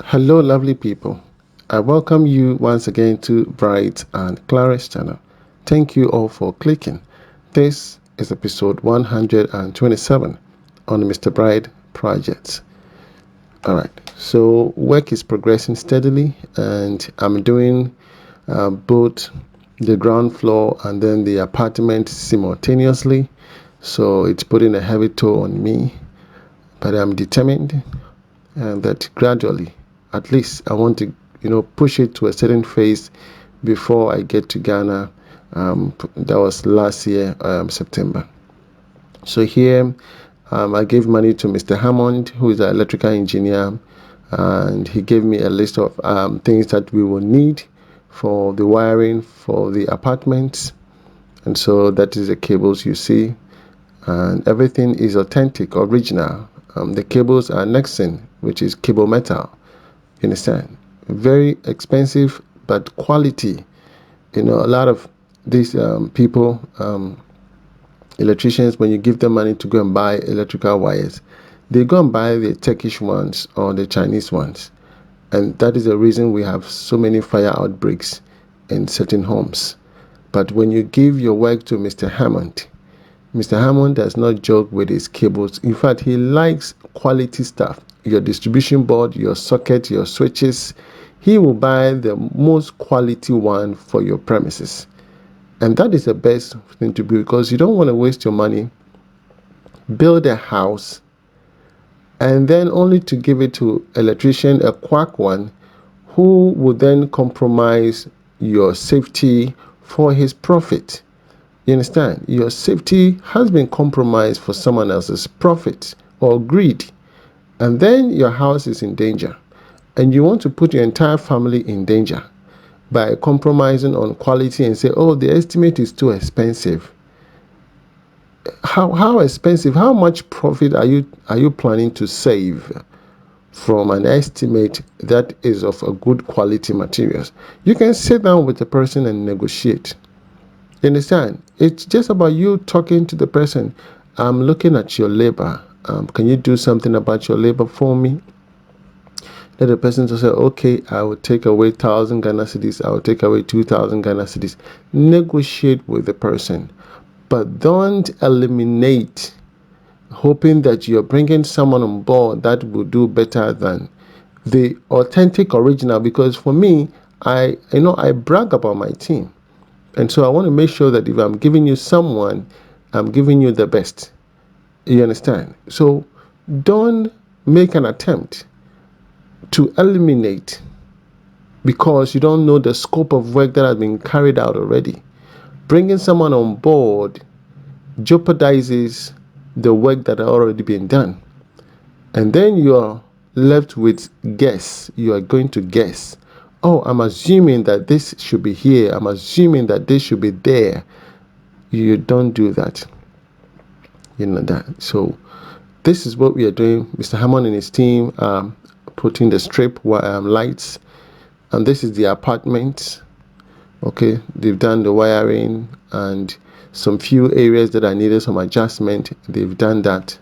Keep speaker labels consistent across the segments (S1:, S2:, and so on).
S1: Hello, lovely people. I welcome you once again to Bright and Clara's channel. Thank you all for clicking. This is episode 127 on the Mr. Bright project. All right, so work is progressing steadily, and I'm doing both the ground floor and then the apartment simultaneously. So it's putting a heavy toll on me, but I'm determined and that gradually, at least I want to, push it to a certain phase before I get to Ghana. That was last year, September. So here, I gave money to Mr. Hammond, who is an electrical engineer, and he gave me a list of things that we will need for the wiring for the apartments. And so that is the cables you see, and everything is authentic, original. The cables are Nexen, which is cable metal. You understand? Very expensive, but quality. A lot of these people, electricians, when you give them money to go and buy electrical wires, they go and buy the Turkish ones or the Chinese ones. And that is the reason we have so many fire outbreaks in certain homes. But when you give your work to Mr. Hammond, Mr. Hammond does not joke with his cables. In fact, he likes quality stuff. Your distribution board, your socket, your switches. He will buy the most quality one for your premises. And that is the best thing to do, because you don't want to waste your money, build a house, and then only to give it to an electrician, a quack one, who will then compromise your safety for his profit. You understand? Your safety has been compromised for someone else's profit or greed. And then your house is in danger. And you want to put your entire family in danger by compromising on quality and say, oh, the estimate is too expensive. How expensive? How much profit are you planning to save from an estimate that is of a good quality materials? You can sit down with the person and negotiate. You understand? It's just about you talking to the person. I'm looking at your labor. Can you do something about your labor for me? Let the person to say, okay, I will take away 1,000 Ghana cedis. I will take away 2,000 Ghana cedis. Negotiate with the person, but don't eliminate, hoping that you're bringing someone on board that will do better than the authentic original. Because for me, I brag about my team. And so I want to make sure that if I'm giving you someone, I'm giving you the best. You understand? So don't make an attempt to eliminate because you don't know the scope of work that has been carried out already. Bringing someone on board jeopardizes the work that has already been done. And then you are left with guess. You are going to guess. Oh, I'm assuming that this should be here. I'm assuming that this should be there. You don't do that. You know that. So this is what we are doing. Mr. Hammond and his team putting the strip lights, and this is the apartment. Okay, they've done the wiring and some few areas that I needed some adjustment. They've done that.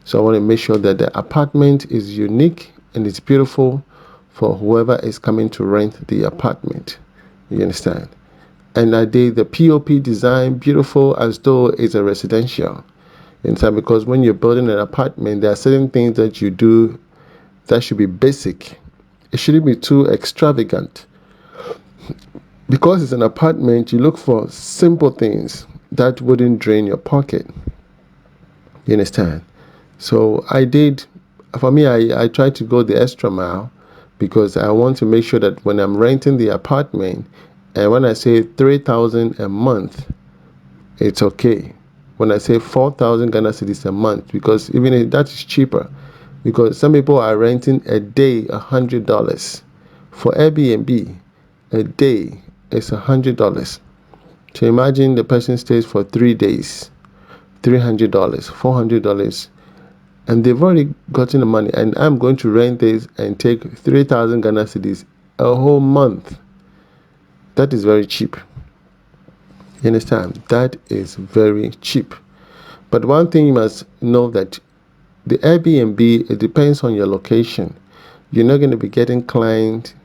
S1: So I want to make sure that the apartment is unique and it's beautiful for whoever is coming to rent the apartment. You understand? And I did the POP design beautiful as though it's a residential. You understand? Because when you're building an apartment, there are certain things that you do that should be basic. It shouldn't be too extravagant. Because it's an apartment, you look for simple things that wouldn't drain your pocket. You understand? So I tried to go the extra mile, because I want to make sure that when I'm renting the apartment, and when I say 3,000 a month, it's okay. When I say 4,000 Ghana cedis a month, because even if that is cheaper, because some people are renting a day $100. For Airbnb, a day is $100. So imagine the person stays for 3 days, $300, $400, and they've already gotten the money. And I'm going to rent this and take 3,000 Ghana cedis a whole month. That is very cheap. You understand? That is very cheap. But one thing you must know, that the Airbnb, it depends on your location. You're not going to be getting client,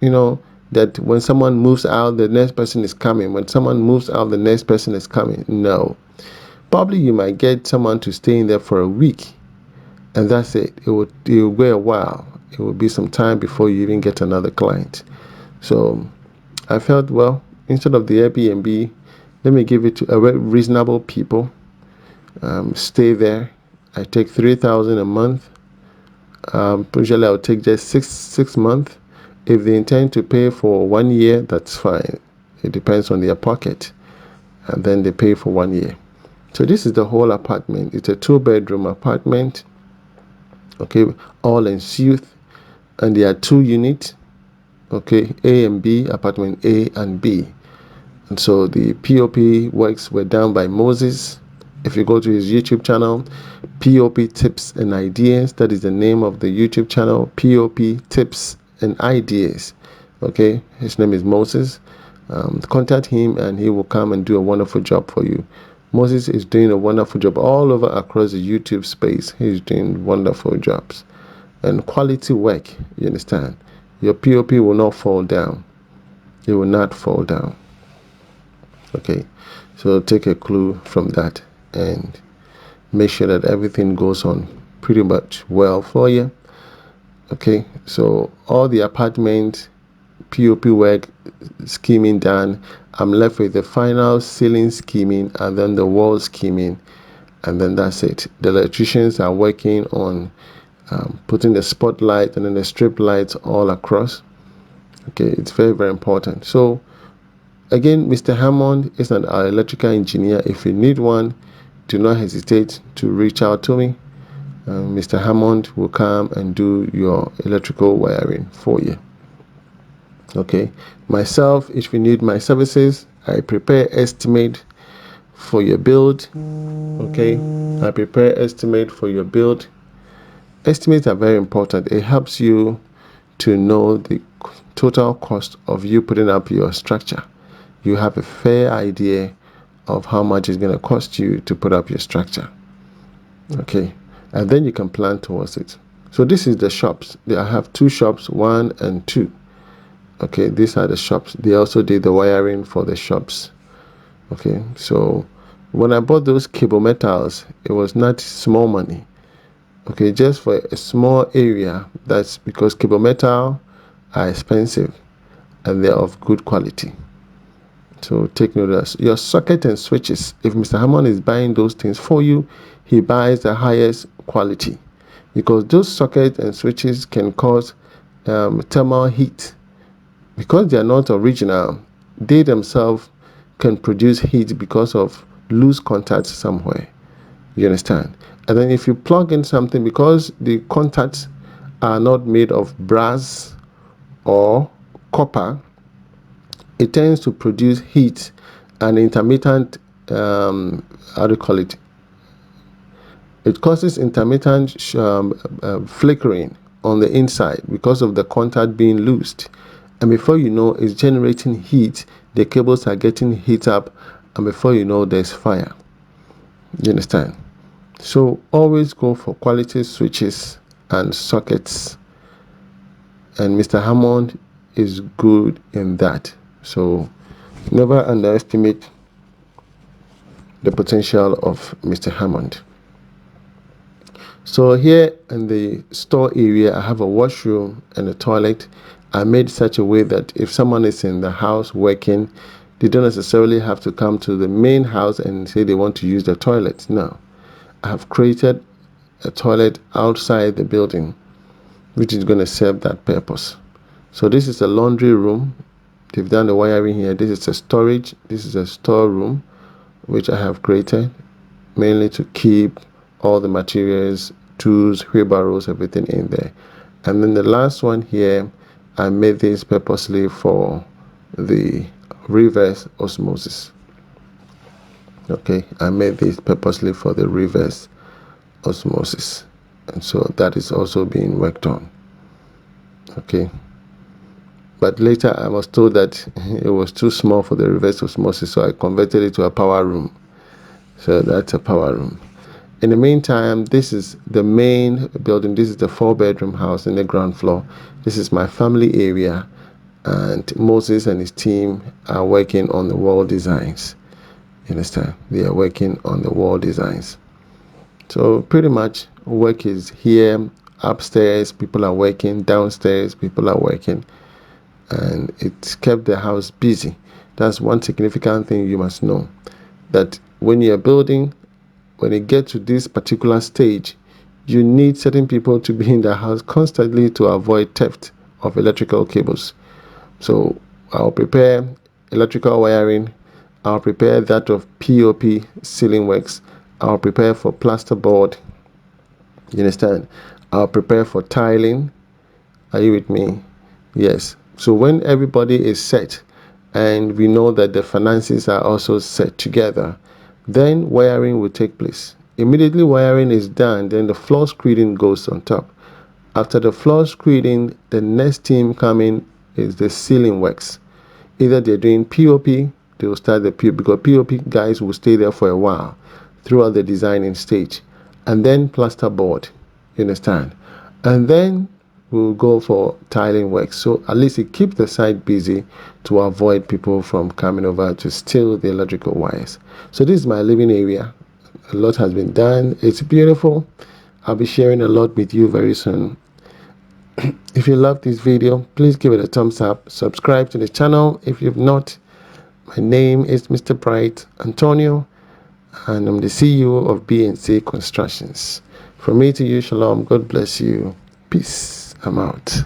S1: that when someone moves out, the next person is coming. When someone moves out, the next person is coming. No. Probably you might get someone to stay in there for a week, and that's it. It will go a while. It will be some time before you even get another client. So I felt, well, instead of the Airbnb, let me give it to a reasonable people. Stay there. I take 3,000 a month. Usually I'll take just six months. If they intend to pay for 1 year, that's fine. It depends on their pocket, and then they pay for 1 year. So this is the whole apartment. It's a 2-bedroom apartment. Okay, all en suite, and there are 2 units. Okay, A and B, apartment A and B. And so the POP works were done by Moses. If you go to his YouTube channel, POP Tips and Ideas, that is the name of the YouTube channel, POP Tips and Ideas. Okay, his name is Moses. Contact him and he will come and do a wonderful job for you. Moses is doing a wonderful job all over across the YouTube space. He's doing wonderful jobs and quality work. You understand? Your POP will not fall down. It will not fall down. Okay, so take a clue from that and make sure that everything goes on pretty much well for you. Okay, so all the apartment POP work scheming done. I'm left with the final ceiling scheming and then the wall scheming, and then that's it. The electricians are working on putting the spotlight and then the strip lights all across. Okay, it's very, very important. So again, Mr. Hammond is an electrical engineer. If you need one, do not hesitate to reach out to me. Mr. Hammond will come and do your electrical wiring for you. Okay, myself, if you need my services, I prepare estimate for your build. Okay, I prepare estimate for your build. Estimates are very important. It helps you to know the total cost of you putting up your structure. You have a fair idea of how much it's going to cost you to put up your structure. Okay, and then you can plan towards it. So this is the shops. I have 2 shops, 1 and 2. Okay, these are the shops. They also did the wiring for the shops. Okay, so when I bought those cable metals, it was not small money. Okay, just for a small area. That's because cable metal are expensive and they're of good quality. So take note of that. Your socket and switches, if Mr. Hammond is buying those things for you, he buys the highest quality, because those sockets and switches can cause thermal heat. Because they are not original, they themselves can produce heat because of loose contacts somewhere. You understand? And then if you plug in something, because the contacts are not made of brass or copper, it tends to produce heat and intermittent, how do you call it? It causes intermittent flickering on the inside because of the contact being loosed. And before you know, it's generating heat. The cables are getting heat up, and before you know, there's fire. You understand? So always go for quality switches and sockets. And Mr. Hammond is good in that. So never underestimate the potential of Mr. Hammond. So here in the store area, I have a washroom and a toilet. I made such a way that if someone is in the house working, they don't necessarily have to come to the main house and say they want to use the toilet. No, I have created a toilet outside the building, which is going to serve that purpose. So this is a laundry room. They've done the wiring here. This is a storage. This is a storeroom, which I have created mainly to keep all the materials, tools, wheelbarrows, everything in there. And then the last one here, I made this purposely for the reverse osmosis. Okay, I made this purposely for the reverse osmosis, and so that is also being worked on. Okay, but later I was told that it was too small for the reverse osmosis, so I converted it to a power room. So that's a power room. In the meantime, this is the main building. This is the 4-bedroom house in the ground floor. This is my family area, and Moses and his team are working on the wall designs. You understand? They are working on the wall designs. So pretty much work is here. Upstairs, people are working. Downstairs, people are working. And it's kept the house busy. That's one significant thing you must know. That when you're building, when you get to this particular stage, you need certain people to be in the house constantly to avoid theft of electrical cables. So I'll prepare electrical wiring. I'll prepare that of POP ceiling works. I'll prepare for plasterboard. You understand? I'll prepare for tiling. Are you with me? Yes. So when everybody is set and we know that the finances are also set together, then wiring will take place. Immediately wiring is done, then the floor screeding goes on top. After the floor screeding, the next team coming is the ceiling works. Either they're doing POP, they will start the POP, because POP guys will stay there for a while throughout the designing stage. And then plasterboard, you understand? And then we'll go for tiling work. So at least it keeps the site busy to avoid people from coming over to steal the electrical wires. So this is my living area. A lot has been done. It's beautiful. I'll be sharing a lot with you very soon. If you love this video, please give it a thumbs up. Subscribe to the channel if you've not. My name is Mr. Bright Antonio, and I'm the CEO of B&C Constructions. From me to you, shalom. God bless you. Peace. I'm out.